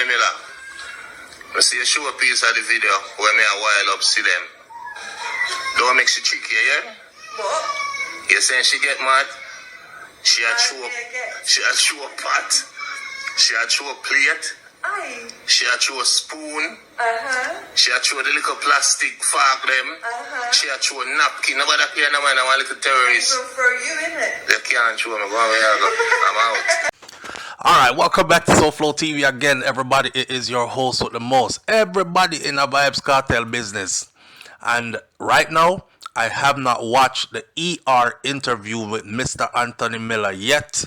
Anthony Miller. I see a show a piece of the video where me a while up see them. Don't make she tricky, yeah? What? You saying she get mad? She a chew a pot. She a chew a plate. Aye. She a chew a spoon. She a chew the little plastic fork them. She a chew a napkin. Nobody care no man, I'm a little terrorist. For you, innit? They can't chew me. Go away, I'm out. Alright, welcome back to SouFLoTV again, everybody. It is your host with the most. Everybody in a Vybz Kartel business. And right now, I have not watched the ER interview with Mr. Anthony Miller yet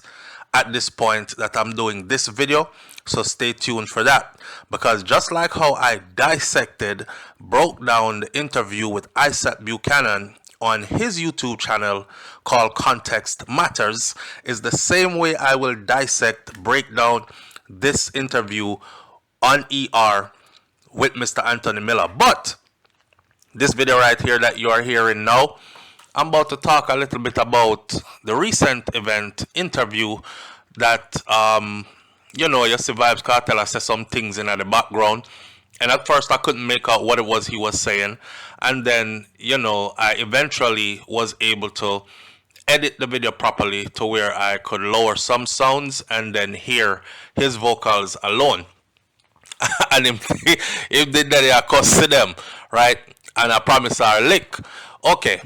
at this point that I'm doing this video. So stay tuned for that. Because just like how I broke down the interview with Isaac Buchanan on his YouTube channel called Context Matters, is the same way I will break down this interview on ER with Mr. Anthony Miller. But this video right here that you are hearing now, I'm about to talk a little bit about the recent interview that, you see Vybz Kartel, I said some things in the background. And at first I couldn't make out what it was he was saying. And then, I eventually was able to edit the video properly to where I could lower some sounds and then hear his vocals alone. And if did that, I cuss to them, right? And I promise I'll lick. Okay,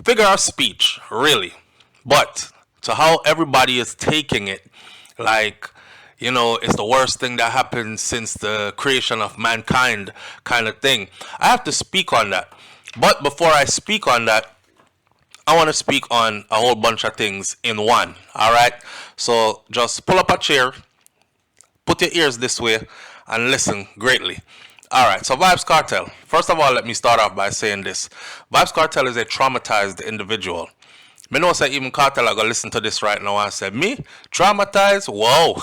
figure of speech, really. But to how everybody is taking it, like, it's the worst thing that happened since the creation of mankind kind of thing. I have to speak on that. But before I speak on that, I want to speak on a whole bunch of things in one. All right? So just pull up a chair, put your ears this way, and listen greatly. All right, so Vybz Kartel. First of all, let me start off by saying this. Vybz Kartel is a traumatized individual. Me know say even Kartel are going to listen to this right now and say, me? Traumatized? Whoa.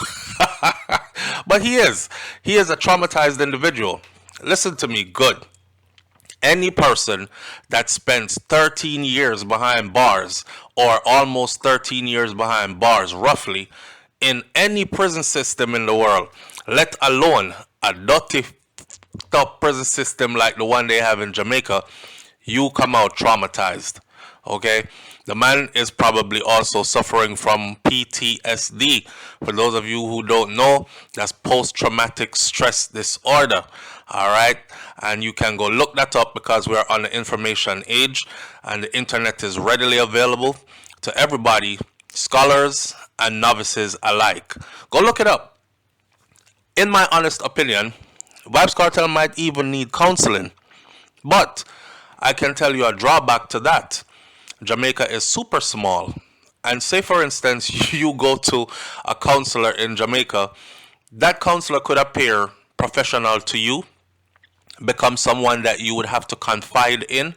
But he is. He is a traumatized individual. Listen to me good. Any person that spends 13 years behind bars, or almost 13 years behind bars, roughly, in any prison system in the world, let alone a dirty, top prison system like the one they have in Jamaica, you come out traumatized. Okay? The man is probably also suffering from PTSD. For those of you who don't know, that's post-traumatic stress disorder. All right? And you can go look that up because we're on the information age and the internet is readily available to everybody, scholars and novices alike. Go look it up. In my honest opinion, Vybz Kartel might even need counseling. But I can tell you a drawback to that. Jamaica is super small. And say, for instance, you go to a counselor in Jamaica. That counselor could appear professional to you, become someone that you would have to confide in,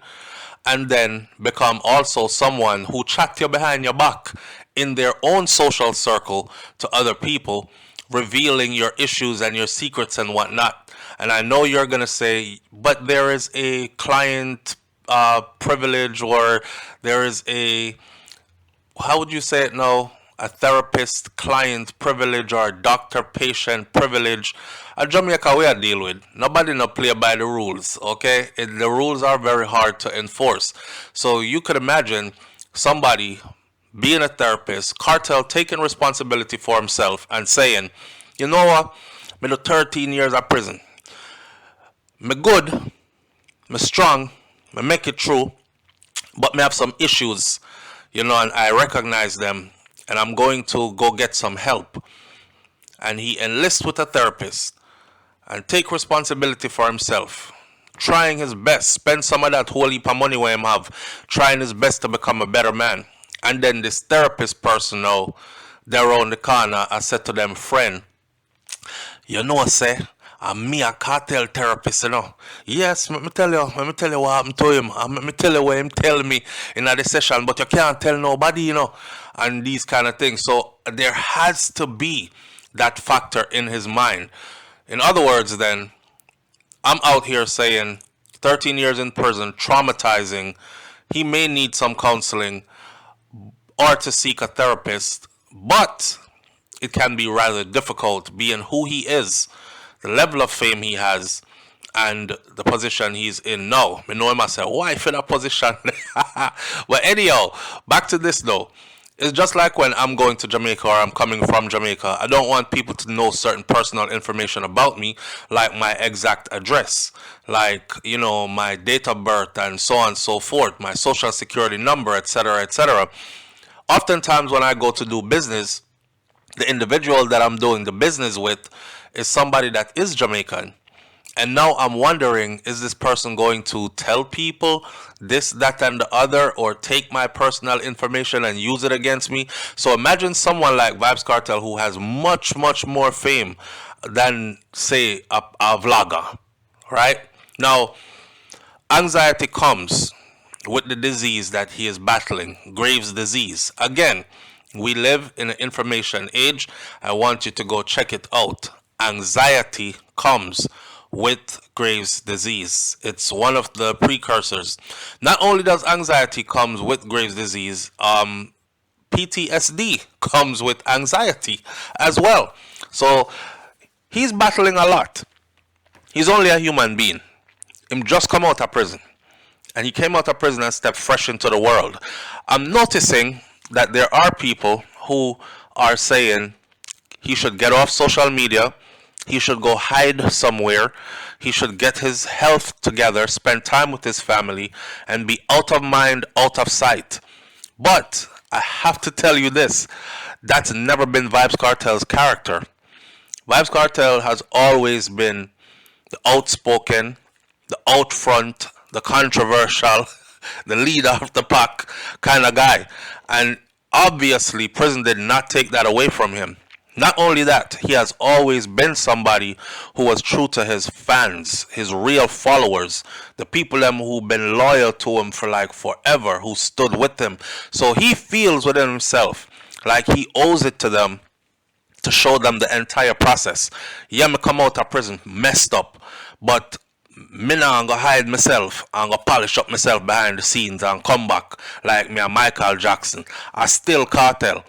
and then become also someone who chat you behind your back in their own social circle to other people, revealing your issues and your secrets and whatnot. And I know you're going to say, but there is a client privilege, or there is a, how would you say it now? A therapist client privilege or doctor patient privilege. A Jamaica we deal with. Nobody no play by the rules, okay? The rules are very hard to enforce. So you could imagine somebody being a therapist, Kartel taking responsibility for himself and saying, you know what? Me do 13 years of prison. Me good, me strong, me make it through, but me have some issues, and I recognize them, and I'm going to go get some help. And he enlists with a therapist and take responsibility for himself, trying his best, spend some of that whole heap of money where him have, trying his best to become a better man. And then this therapist person now, they're around the corner, I said to them, friend, say, I'm me a cartel therapist, Yes, let me tell you what happened to him. Let me tell you what him tell me in the session, but you can't tell nobody, and these kind of things. So there has to be that factor in his mind. In other words, then, I'm out here saying 13 years in prison, traumatizing. He may need some counseling or to seek a therapist, but it can be rather difficult being who he is the level of fame he has, and the position he's in now. I know him, I say, why for that position? But anyhow, back to this though. It's just like when I'm going to Jamaica or I'm coming from Jamaica. I don't want people to know certain personal information about me, like my exact address, like, my date of birth and so on and so forth, my social security number, etc., etc. Oftentimes when I go to do business, the individual that I'm doing the business with is somebody that is Jamaican. And now I'm wondering, is this person going to tell people this, that, and the other, or take my personal information and use it against me? So imagine someone like Vybz Kartel, who has much, much more fame than, say, a vlogger, right? Now, anxiety comes with the disease that he is battling, Graves' disease. Again, we live in an information age. I want you to go check it out. Anxiety comes with Graves' disease. It's one of the precursors. Not only does anxiety comes with Graves' disease, PTSD comes with anxiety as well. So he's battling a lot. He's only a human being. Him just come out of prison. And he came out of prison and stepped fresh into the world. I'm noticing that there are people who are saying he should get off social media, he should go hide somewhere, he should get his health together, spend time with his family, and be out of mind, out of sight. But I have to tell you this, that's never been Vybz Kartel's character. Vybz Kartel has always been the outspoken, the out front, the controversial, the leader of the pack kind of guy. And obviously, prison did not take that away from him. Not only that, he has always been somebody who was true to his fans, his real followers, the people them who've been loyal to him for like forever, who stood with him. So he feels within himself like he owes it to them to show them the entire process. Yeah, me come out of prison messed up, but me now go hide myself and go polish up myself behind the scenes and come back like me and Michael Jackson. I still Cartel.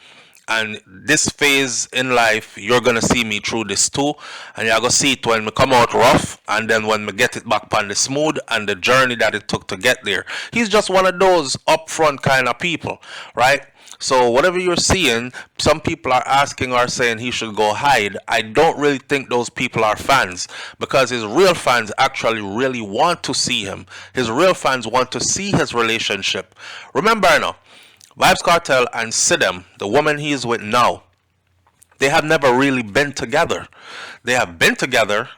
And this phase in life, you're going to see me through this too. And you're going to see it when me come out rough, and then when me get it back on the smooth, and the journey that it took to get there. He's just one of those upfront kind of people, right? So whatever you're seeing, some people are asking or saying he should go hide. I don't really think those people are fans, because his real fans actually really want to see him. His real fans want to see his relationship. Remember now, Vybz Kartel and Sidem, the woman he is with now, they have never really been together. They have been together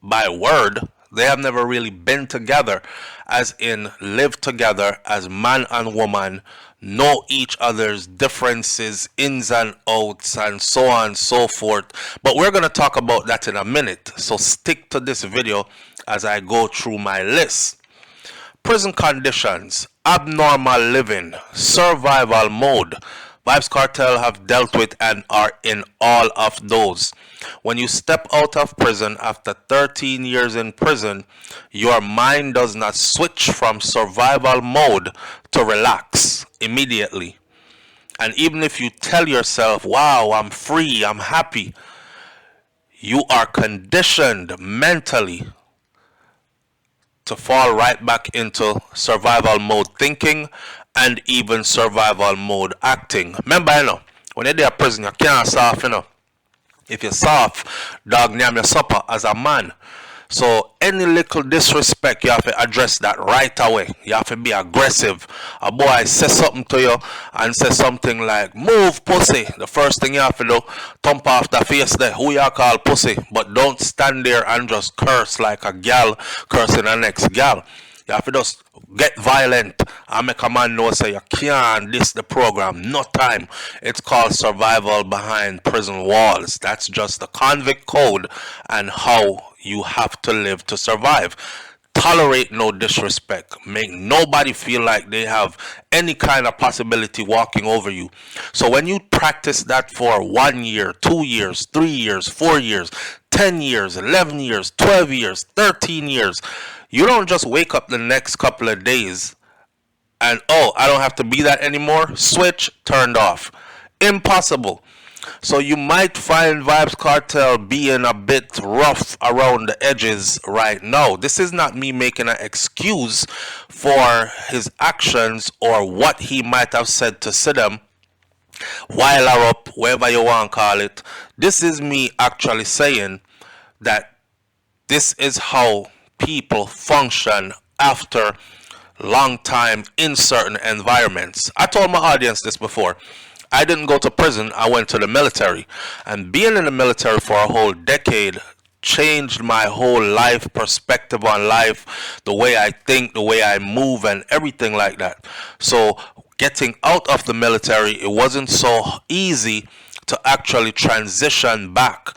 by word. They have never really been together as in live together as man and woman, know each other's differences, ins and outs, and so on and so forth. But we're going to talk about that in a minute. So stick to this video as I go through my list. Prison conditions, abnormal living, survival mode. Vybz Kartel have dealt with and are in all of those. When you step out of prison after 13 years in prison, your mind does not switch from survival mode to relax immediately. And even if you tell yourself, wow, I'm free, I'm happy, you are conditioned mentally to fall right back into survival mode thinking and even survival mode acting. Remember, when you're in prison, you can't soft, If you're soft, dog name your supper as a man. So any little disrespect, you have to address that right away. You have to be aggressive. A boy says something to you and says something like, move pussy. The first thing you have to do, thump off the face there. Who you call pussy? But don't stand there and just curse like a gal cursing the next gal. You have to just get violent and make a man know say you can't diss the program. No time. It's called survival behind prison walls. That's just the convict code and how you have to live to survive. Tolerate no disrespect. Make nobody feel like they have any kind of possibility walking over you. So when you practice that for 1 year, 2 years, 3 years, 4 years, 10 years, 11 years, 12 years, 13 years, you don't just wake up the next couple of days and, oh, I don't have to be that anymore. Switch turned off. Impossible. So you might find Vybz Kartel being a bit rough around the edges right now. This is not me making an excuse for his actions or what he might have said to Sidham while or up, whatever you want to call it. This is me actually saying that this is how people function after long time in certain environments. I told my audience this before. I didn't go to prison, I went to the military. And being in the military for a whole decade changed my whole life perspective on life, the way I think, the way I move, and everything like that. So getting out of the military, it wasn't so easy to actually transition back.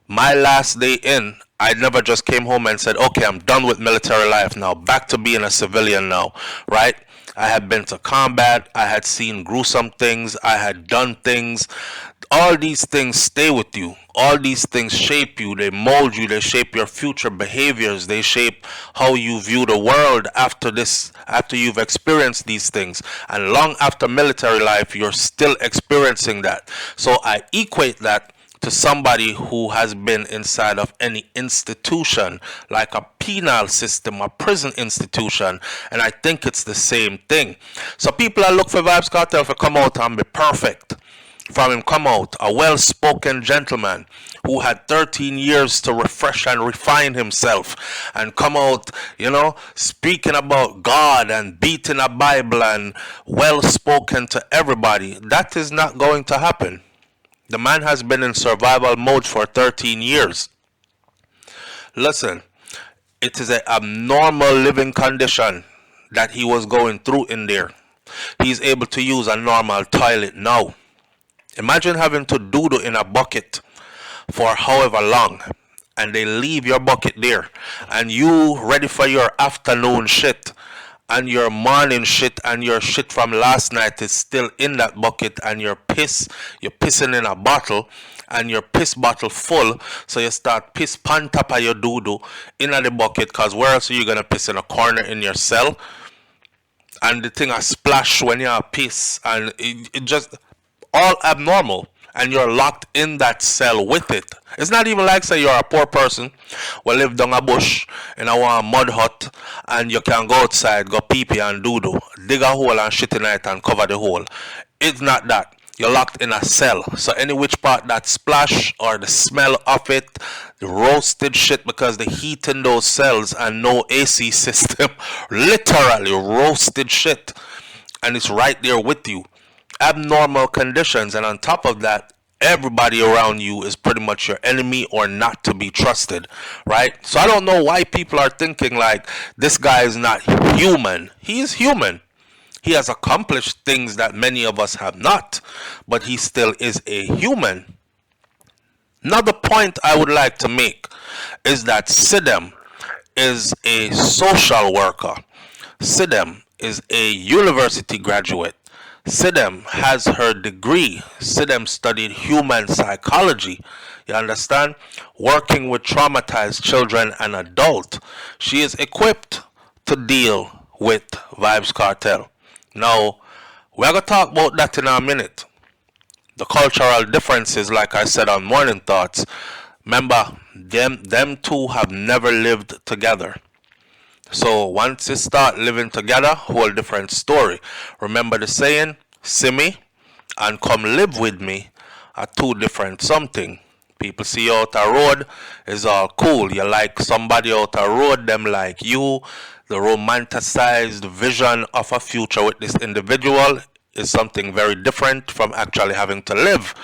My last day in, I never just came home and said, okay, I'm done with military life now, back to being a civilian now, right? I had been to combat, I had seen gruesome things, I had done things. All these things stay with you. All these things shape you, they mold you, they shape your future behaviors, they shape how you view the world after you've experienced these things. And long after military life, you're still experiencing that. So I equate that to somebody who has been inside of any institution, like a penal system, a prison institution, and I think it's the same thing. So people are looking for Vybz Kartel to come out and be perfect. From him come out a well-spoken gentleman who had 13 years to refresh and refine himself, and come out, speaking about God and beating a Bible and well-spoken to everybody. That is not going to happen. The man has been in survival mode for 13 years. Listen, it is an abnormal living condition that he was going through in there. He's able to use a normal toilet now. Imagine having to doodle in a bucket for however long, and they leave your bucket there, and you ready for your afternoon shit, and your morning shit and your shit from last night is still in that bucket, and you're pissing in a bottle, and your piss bottle full, so you start piss pan top of your doo-doo in the bucket, cause where else are you gonna piss, in a corner in your cell? And the thing a splash when you piss, and it just all abnormal, and you're locked in that cell with it. It's not even like, say, you're a poor person who live down a bush in a mud hut, and you can go outside, go pee-pee and doo-doo, dig a hole and shit in it and cover the hole. It's not that. You're locked in a cell. So any which part that splash or the smell of it, the roasted shit, because the heat in those cells and no AC system, literally roasted shit, and it's right there with you. Abnormal conditions, and on top of that, everybody around you is pretty much your enemy or not to be trusted, right? So I don't know why people are thinking like this guy is not human. He is human. He has accomplished things that many of us have not, but he still is a human. Another point I would like to make is that Sidham is a social worker. Sidham is a university graduate. Sidham has her degree. Sidham studied human psychology. You understand? Working with traumatized children and adults. She is equipped to deal with Vybz Kartel. Now, we're going to talk about that in a minute. The cultural differences, like I said on Morning Thoughts. Remember, them two have never lived together. So once you start living together, whole different story. Remember the saying, see me and come live with me are two different something. People see you out the road, is all cool. You like somebody out the road, them like you. The romanticized vision of a future with this individual is something very different from actually having to live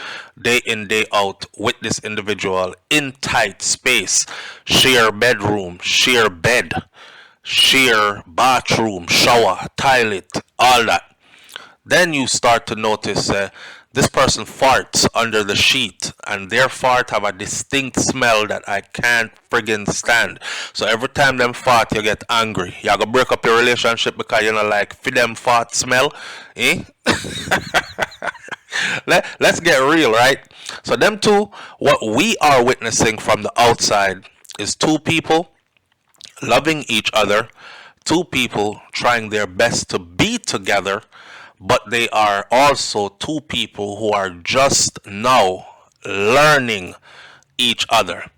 day in, day out with this individual in tight space. Share bedroom, share bed, share bathroom, shower, toilet, all that. Then you start to notice this person farts under the sheet, and their fart have a distinct smell that I can't friggin' stand. So every time them fart, you get angry. You gotta break up your relationship because you know like for them fart smell, eh? Let's get real, right? So them two, what we are witnessing from the outside is two people loving each other, two people trying their best to be together, but they are also two people who are just now learning each other,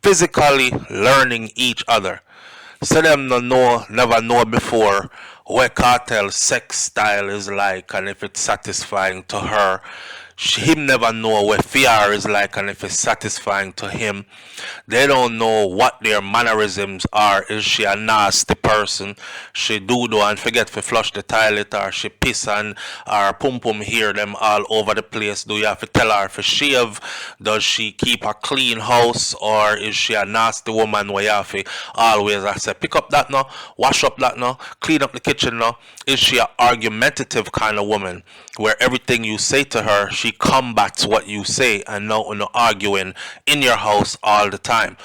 physically learning each other. So them no know, never know before what Cartel's sex style is like and if it's satisfying to her. Him never know what fear is like and if it's satisfying to him. They don't know what their mannerisms are. Is she a nasty person? She do and forget to flush the toilet, or she piss and her pum pum hear them all over the place. Do you have to tell her to shave? Does she keep a clean house, or is she a nasty woman where you have to always I say pick up that now, wash up that now, clean up the kitchen now? Is she an argumentative kind of woman where everything you say to her she combats what you say and no arguing in your house all the time?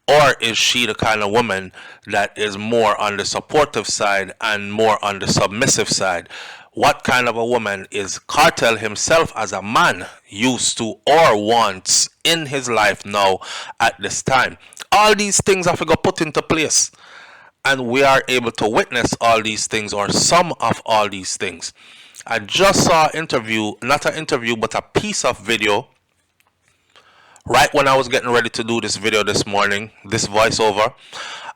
Or is she the kind of woman that is more on the supportive side and more on the submissive side? What kind of a woman is Cartel himself as a man used to or wants in his life now at this time? All these things have to go put into place. And we are able to witness all these things, or some of all these things. I just saw an interview, not an interview, but a piece of video right when I was getting ready to do this video this morning, this voiceover,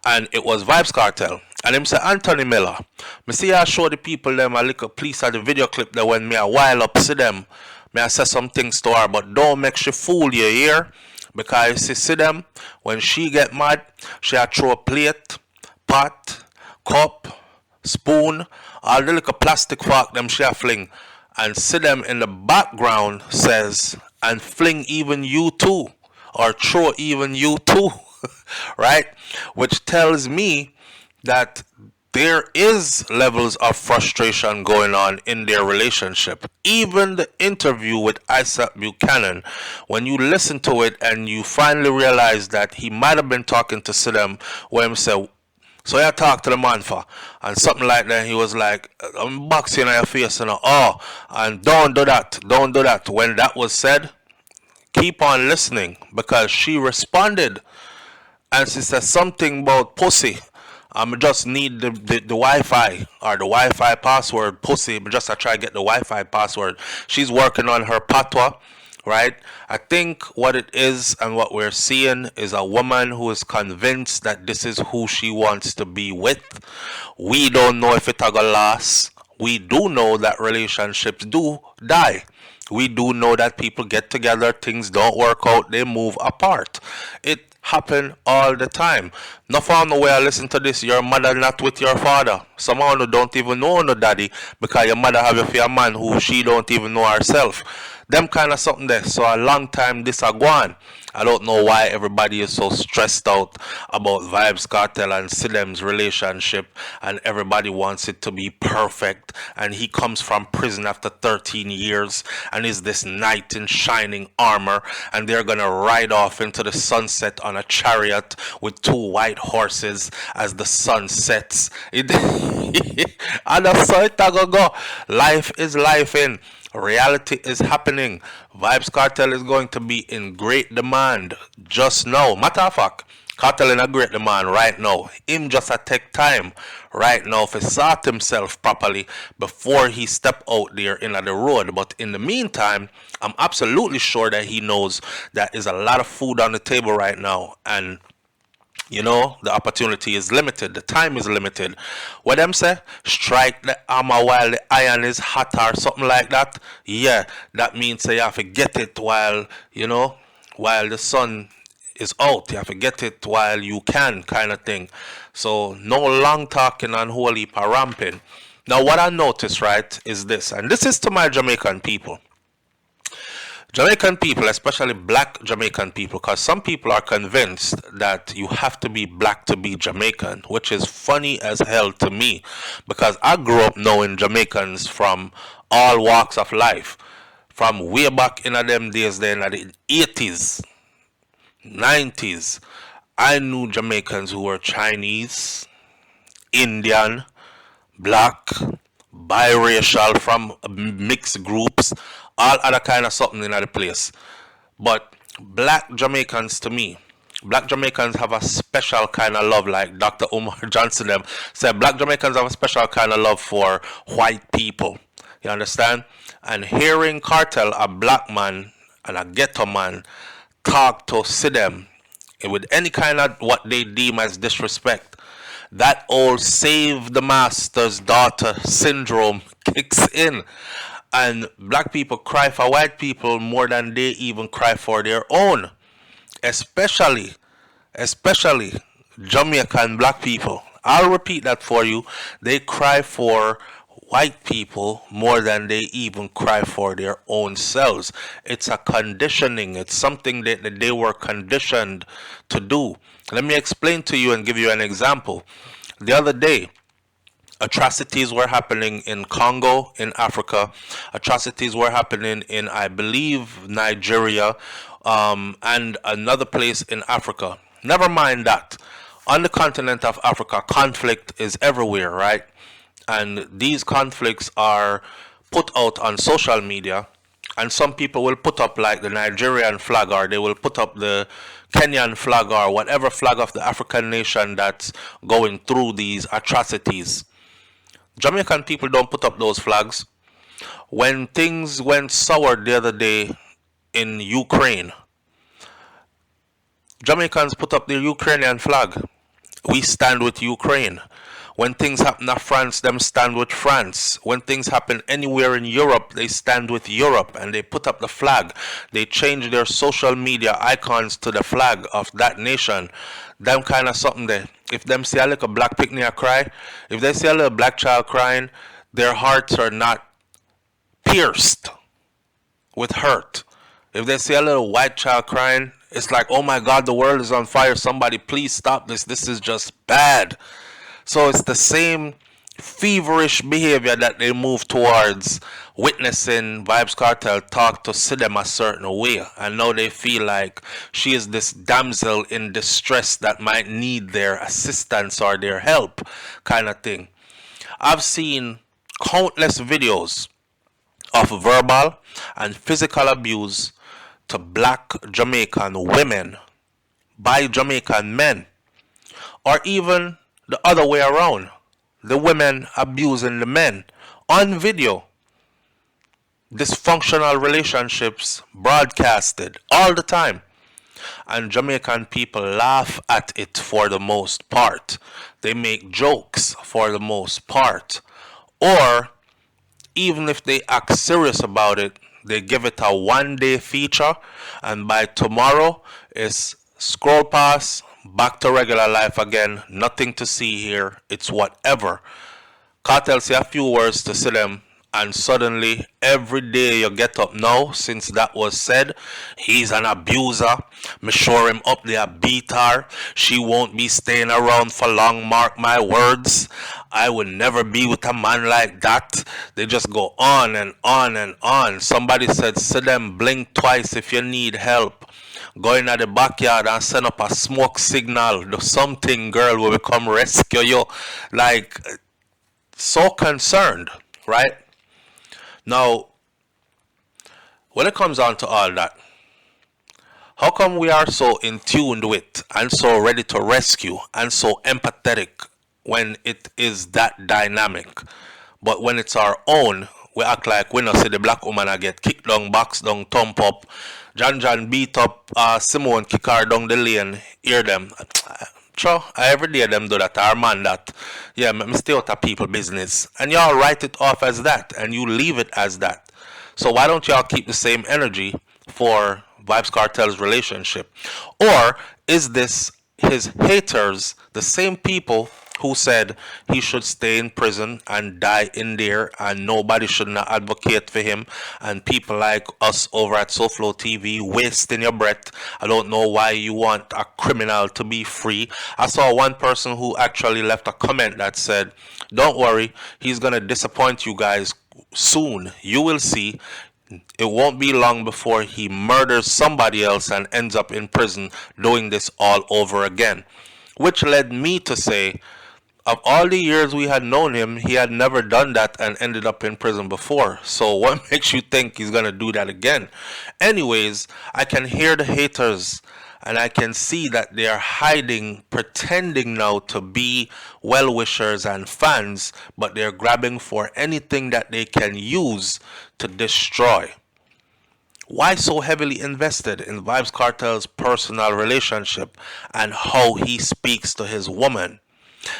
and it was Vybz Kartel. And him say, Anthony Miller, me see I show the people them a little piece of the video clip that when me a while up see them, me I say some things to her, but don't make she fool you here, because you see them, when she get mad, she a throw a plate, pot, cup, spoon, all the little plastic fork them she a fling, and see them in the background says, and fling even you too, or throw even you too, right? Which tells me that there is levels of frustration going on in their relationship. Even the interview with Isaac Buchanan, when you listen to it and you finally realize that he might have been talking to Sidem, where he said, so I talked to the man for, and something like that. He was like, I'm boxing on your face, and and don't do that, don't do that. When that was said, keep on listening, because she responded and she said something about pussy. I just need the Wi-Fi or the Wi-Fi password, pussy. But just I try to get the Wi-Fi password. She's working on her patois, right? I think what it is and what we're seeing is a woman who is convinced that this is who she wants to be with. We don't know if it's gonna last. We do know that relationships do die. We do know that people get together, things don't work out, they move apart. It happen all the time. No found no way I listen to this. Your mother not with your father. Someone who don't even know no daddy, because your mother have you for a man who she don't even know herself. Them kind of something there. So a long time this a gone. I don't know why everybody is so stressed out about Vybz Kartel and Sidem's relationship, and everybody wants it to be perfect, and he comes from prison after 13 years and is this knight in shining armor, and they're gonna ride off into the sunset on a chariot with two white horses as the sun sets. And that's how it go. Life is life in. Reality is happening. Vybz Kartel is going to be in great demand just now. Matter of fact, Kartel in a great demand right now. Him just a take time right now to sort himself properly before he step out there in the road. But in the meantime, I'm absolutely sure that he knows that is a lot of food on the table right now, and you know, the opportunity is limited. The time is limited. What them say? Strike the hammer while the iron is hot or something like that. Yeah, that means you have to get it while, you know, while the sun is out. You have to get it while you can, kind of thing. So no long talking and whole heap of ramping. Now what I notice, right, is this. And this is to my Jamaican people. Jamaican people, especially black Jamaican people, because some people are convinced that you have to be black to be Jamaican, which is funny as hell to me, because I grew up knowing Jamaicans from all walks of life, from way back in them days, then in the 80s, 90s. I knew Jamaicans who were Chinese, Indian, black, biracial, from mixed groups, all other kind of something in the place. But black Jamaicans, to me, black Jamaicans have a special kind of love, like Dr. Umar Johnson them said, black Jamaicans have a special kind of love for white people. You understand? And hearing Kartel, a black man, and a ghetto man talk to see them with any kind of what they deem as disrespect, that old save the master's daughter syndrome kicks in. And black people cry for white people more than they even cry for their own. Especially, especially Jamaican black people. I'll repeat that for you. They cry for white people more than they even cry for their own selves. It's a conditioning. It's something that they were conditioned to do. Let me explain to you and give you an example. The other day, atrocities were happening in Congo, in Africa. Atrocities were happening in, I believe, Nigeria, and another place in Africa. Never mind that. On the continent of Africa, conflict is everywhere, right? And these conflicts are put out on social media, and some people will put up like the Nigerian flag, or they will put up the Kenyan flag, or whatever flag of the African nation that's going through these atrocities. Jamaican people don't put up those flags. When things went sour the other day in Ukraine, Jamaicans put up their Ukrainian flag. We stand with Ukraine. When things happen in France, them stand with France. When things happen anywhere in Europe, they stand with Europe and they put up the flag. They change their social media icons to the flag of that nation. Them kind of something there. If them see a little black picnic cry, if they see a little black child crying, their hearts are not pierced with hurt. If they see a little white child crying, it's like, oh my God, the world is on fire. Somebody please stop this. This is just bad. So it's the same feverish behavior that they move towards witnessing Vybz Kartel talk to see them a certain way. And now they feel like she is this damsel in distress that might need their assistance or their help kind of thing. I've seen countless videos of verbal and physical abuse to black Jamaican women by Jamaican men, or even the other way around, the women abusing the men on video. Dysfunctional relationships broadcasted all the time, and Jamaican people laugh at it for the most part. They make jokes for the most part, or even if they act serious about it, they give it a one-day feature, and by tomorrow it's scroll past, back to regular life again. Nothing to see here. It's whatever. Kartel say a few words to see them, and suddenly every day you get up now since that was said, he's an abuser. Me shore him up there, beat her. She won't be staying around for long, mark my words. I would never be with a man like that. They just go on and on and on. Somebody said, see them, blink twice if you need help. Go in at the backyard and send up a smoke signal. Do something, girl, will come rescue you. Like, so concerned, right? Now, when it comes down to all that, how come we are so in tune with and so ready to rescue and so empathetic when it is that dynamic? But when it's our own, we act like we not see the black woman I get kicked down, boxed down, thump up. John beat up Simone, kick her down the lane, hear them. Sure, every day them do that, our man that. Yeah, me stay out of people business. And y'all write it off as that, and you leave it as that. So why don't y'all keep the same energy for Vybz Kartel's relationship? Or is this his haters, the same people who said he should stay in prison and die in there and nobody should not advocate for him, and people like us over at SouFLoTV wasting your breath? I don't know why you want a criminal to be free. I saw one person who actually left a comment that said, don't worry, he's gonna disappoint you guys soon. You will see. It won't be long before he murders somebody else and ends up in prison doing this all over again. Which led me to say, of all the years we had known him, he had never done that and ended up in prison before. So what makes you think he's going to do that again? Anyways, I can hear the haters and I can see that they are hiding, pretending now to be well-wishers and fans, but they're grabbing for anything that they can use to destroy. Why so heavily invested in Vybz Kartel's personal relationship and how he speaks to his woman?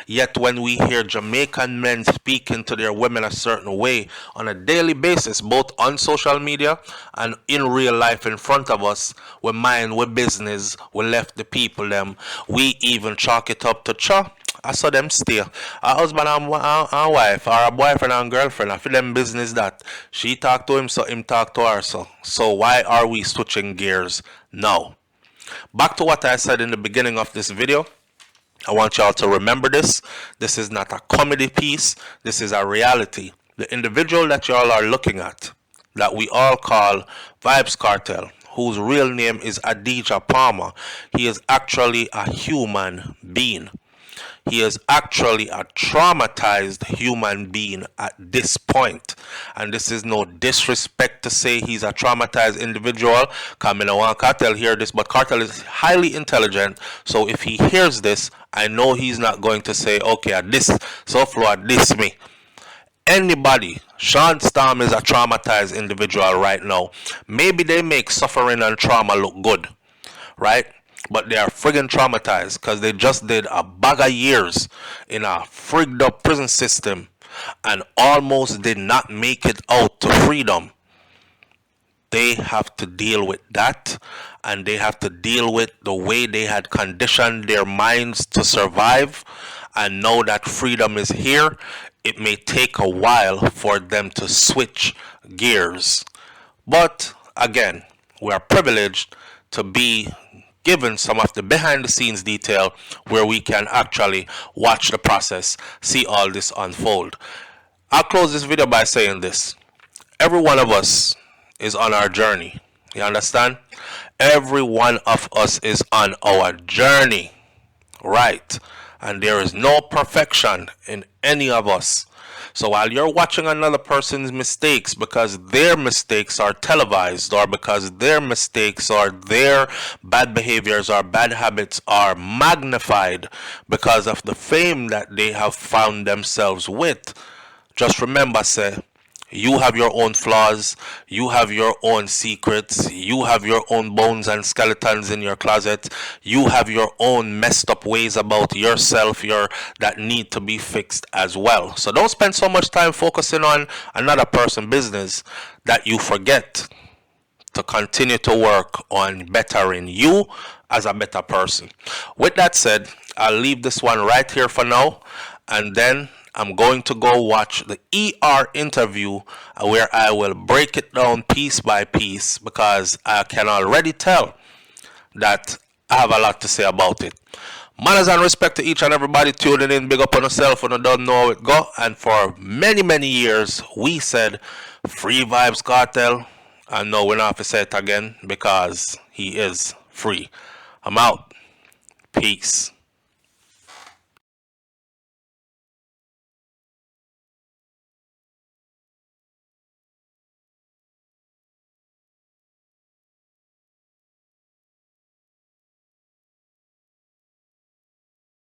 Yet when we hear Jamaican men speaking to their women a certain way on a daily basis, both on social media and in real life in front of us, we mind, we business, we left the people them, we even chalk it up to cha. I saw them stay. A husband and wife, or a boyfriend and girlfriend, I feel them business that. She talk to him, so him talk to her, so. So why are we switching gears now? Back to what I said in the beginning of this video. I want y'all to remember this. This is not a comedy piece. This is a reality. The individual that y'all are looking at, that we all call Vybz Kartel, whose real name is Adidja Palmer, he is actually a human being. He is actually a traumatized human being at this point. And this is no disrespect to say he's a traumatized individual. Because I don't want Kartel hear this, but Kartel is highly intelligent. So if he hears this, I know he's not going to say, okay, at this, SouFLo, at this me. Anybody, Sean Storm is a traumatized individual right now. Maybe they make suffering and trauma look good, right? But they are friggin' traumatized because they just did a bag of years in a frigged up prison system and almost did not make it out to freedom. They have to deal with that, and they have to deal with the way they had conditioned their minds to survive. And know that freedom is here. It may take a while for them to switch gears. But again, we are privileged to be given some of the behind the scenes detail where we can actually watch the process, see all this unfold. I'll close this video by saying this. Every one of us is on our journey. You understand? Every one of us is on our journey. Right? And there is no perfection in any of us. So while you're watching another person's mistakes because their mistakes are televised, or because their mistakes or their bad behaviors or bad habits are magnified because of the fame that they have found themselves with, just remember, say, you have your own flaws, you have your own secrets, you have your own bones and skeletons in your closet, you have your own messed up ways about yourself that need to be fixed as well. So don't spend so much time focusing on another person's business that you forget to continue to work on bettering you as a better person. With that said, I'll leave this one right here for now, and then I'm going to go watch the ER interview where I will break it down piece by piece, because I can already tell that I have a lot to say about it. Manners and respect to each and everybody tuning in. Big up on yourself when you don't know how it go. And for many, many years, we said free Vybz Kartel. And no, we're not have to say it again because he is free. I'm out. Peace.